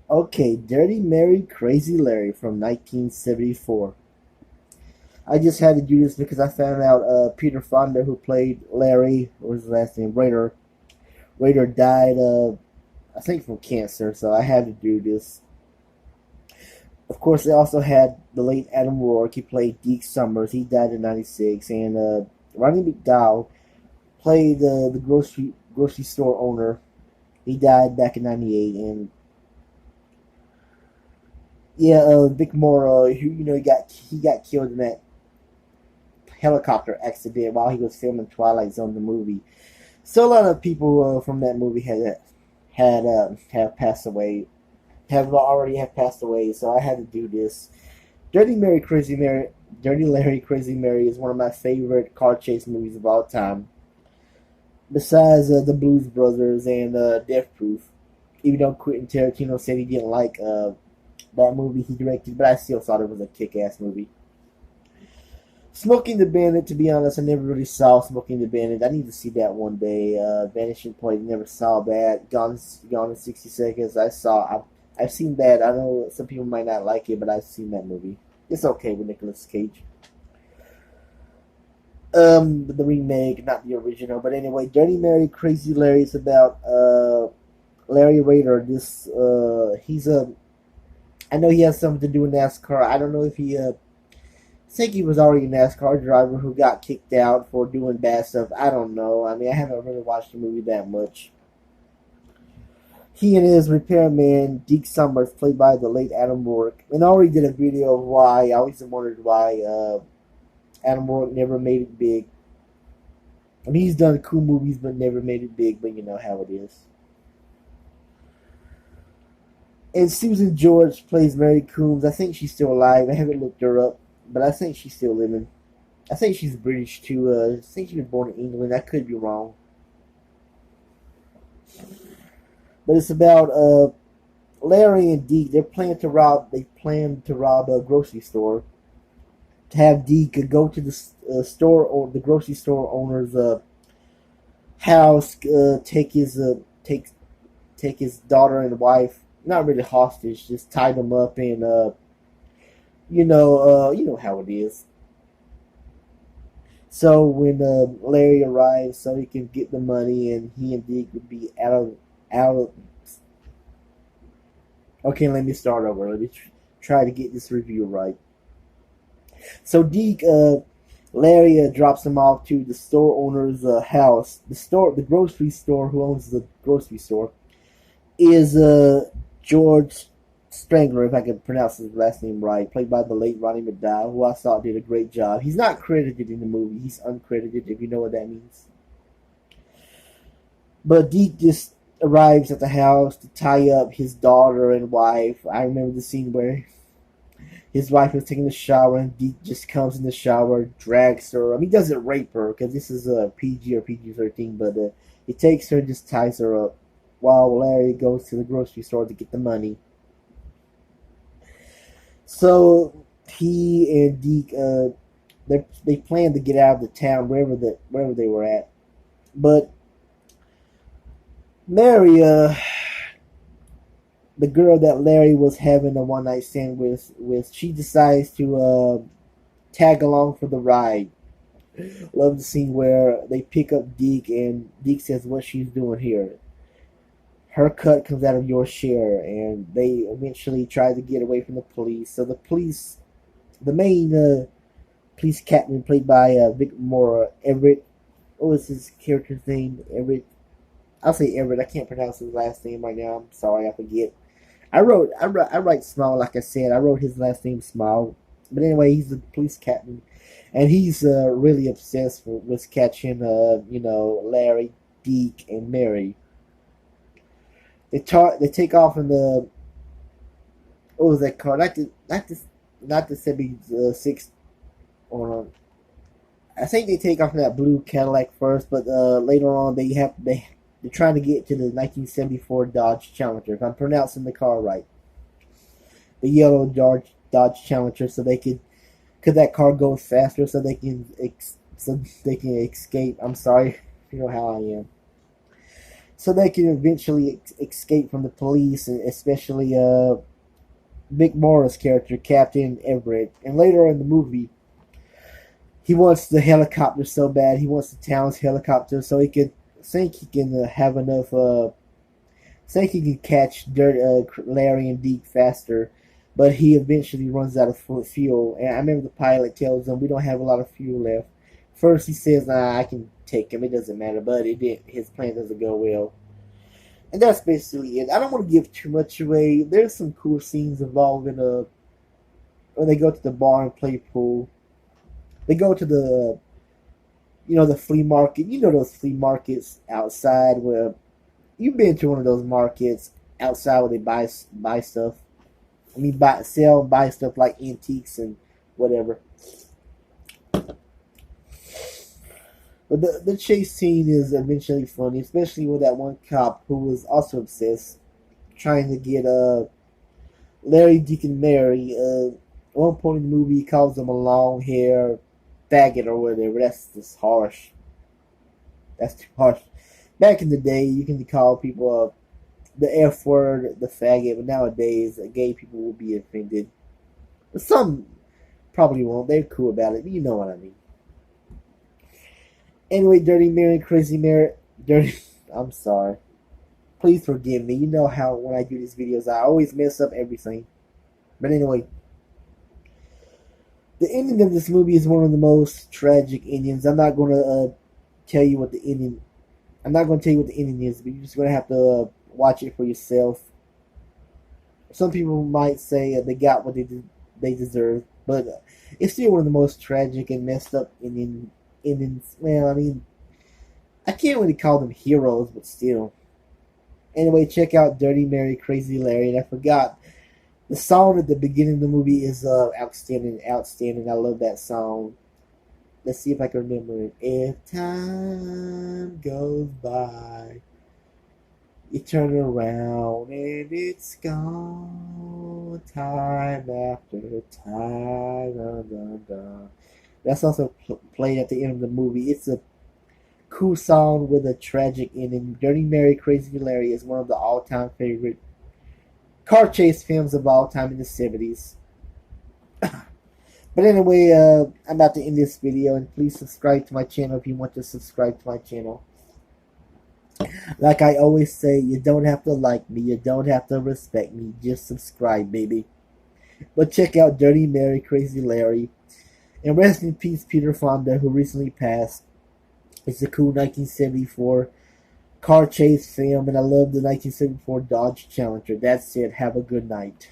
Okay, Dirty Mary, Crazy Larry from 1974. I just had to do this because I found out Peter Fonda, who played Larry, what was his last name, Rader died, I think from cancer, so I had to do this. Of course, they also had the late Adam Rourke. He played Deke Summers. He died in '96, and Ronnie McDowell played the grocery store owner. He died back in '98, and yeah, Vic Morrow, who he got killed in that helicopter accident while he was filming Twilight Zone, the movie. So a lot of people from that movie have passed away, have passed away. So I had to do this. Dirty Mary, Crazy Mary, Dirty Larry, Crazy Mary is one of my favorite car chase movies of all time. Besides the Blues Brothers and Death Proof, even though Quentin Tarantino said he didn't like that movie he directed, but I still thought it was a kick-ass movie. Smoking the Bandit, to be honest, I never really saw Smoking the Bandit. I need to see that one day. Vanishing Point, never saw that. Gone in 60 Seconds, I've seen that. I know some people might not like it, but I've seen that movie. It's okay with Nicolas Cage. The remake, not the original. But anyway, Dirty Mary, Crazy Larry is about Larry Rader. He's a. I know he has something to do with NASCAR. I don't know if he I think he was already a NASCAR driver who got kicked out for doing bad stuff. I don't know. I mean, I haven't really watched the movie that much. He and his repairman, Deke Summers, played by the late Adam Rourke, and I already did a video of why. I always wondered why Adam Rourke never made it big. I mean, he's done cool movies, but never made it big, but you know how it is. And Susan George plays Mary Coombs. I think she's still alive. I haven't looked her up, but I think she's still living. I think she's British too. I think she was born in England. I could be wrong, but it's about Larry and Deke. They plan to rob a grocery store. To have Deke go to the store or the grocery store owner's house, take his daughter and wife. Not really hostage, just tie them up and you know how it is. So when Larry arrives, so he can get the money, and he and Deke would be out of. Okay, let me start over. Let me try to get this review right. So Deke, Larry drops him off to the store owner's house. The grocery store, who owns the grocery store, is George Strangler, if I can pronounce his last name right, played by the late Ronnie McDowell, who I thought did a great job. He's not credited in the movie; he's uncredited, if you know what that means. But Deke just arrives at the house to tie up his daughter and wife. I remember the scene where his wife was taking a shower, and Deke just comes in the shower, drags her. I mean, he doesn't rape her because this is a PG or PG-13, but he takes her and just ties her up while Larry goes to the grocery store to get the money. So he and Deke, they planned to get out of the town wherever they were at, but Mary, the girl that Larry was having a one night stand with, she decides to tag along for the ride. Love the scene where they pick up Deke, and Deke says, "What she's doing here? Her cut comes out of your share," and they eventually try to get away from the police. So the main police captain, played by Vic Morrow, Everett. What was his character's name? Everett. I'll say Everett. I can't pronounce his last name right now. I'm sorry, I forget. I write Small, like I said. I wrote his last name Small. But anyway, he's the police captain, and he's really obsessed with catching, Larry, Deke, and Mary. They take off in the, what was that car? Not the 76, or I think they take off in that blue Cadillac first, but later on they're trying to get to the 1974 Dodge Challenger. If I'm pronouncing the car right, the yellow Dodge Challenger, so they could that car go faster, so they can escape. I'm sorry, you know how I am. so they can eventually escape from the police, and especially Mick Morris' character, Captain Everett. And later in the movie, he wants the helicopter so bad. He wants the town's helicopter so he could think he can have enough. Think he can catch Larry and Deke faster, but he eventually runs out of fuel. And I remember the pilot tells him, "We don't have a lot of fuel left." First, he says, "Nah, I can take him. It doesn't matter." But his plan doesn't go well. And that's basically it. I don't want to give too much away. There's some cool scenes involving when they go to the bar and play pool. They go to the flea market. You know those flea markets outside where you've been to one of those markets outside where they buy stuff. I mean, buy stuff like antiques and whatever. But the chase scene is eventually funny, especially with that one cop who was also obsessed, trying to get Larry, Deke, and Mary. At one point in the movie, he calls them a long hair faggot or whatever. That's just harsh. That's too harsh. Back in the day, you can call people the F word, the faggot, but nowadays, gay people will be offended. But some probably won't. They're cool about it. You know what I mean. Anyway, Dirty Mary, Crazy Mary, Dirty. I'm sorry. Please forgive me. You know how when I do these videos, I always mess up everything. But anyway, the ending of this movie is one of the most tragic endings. I'm not going to tell you what the ending. I'm not going to tell you what the ending is, but you're just going to have to watch it for yourself. Some people might say they got what they deserve, but it's still one of the most tragic and messed up endings. Well, I mean, I can't really call them heroes, but still. Anyway, check out Dirty Mary, Crazy Larry. And I forgot, the song at the beginning of the movie is outstanding. I love that song. Let's see if I can remember it. If time goes by, you turn around and it's gone. Time after time. Dun, dun, dun. That's also played at the end of the movie. It's a cool song with a tragic ending. Dirty Mary, Crazy Larry is one of the all-time favorite car chase films of all time in the 70s. But anyway, I'm about to end this video, and please subscribe to my channel if you want to subscribe to my channel. Like I always say, you don't have to like me, you don't have to respect me, just subscribe, baby. But check out Dirty Mary, Crazy Larry. And rest in peace, Peter Fonda, who recently passed. It's a cool 1974 car chase film, and I love the 1974 Dodge Challenger. That's it. Have a good night.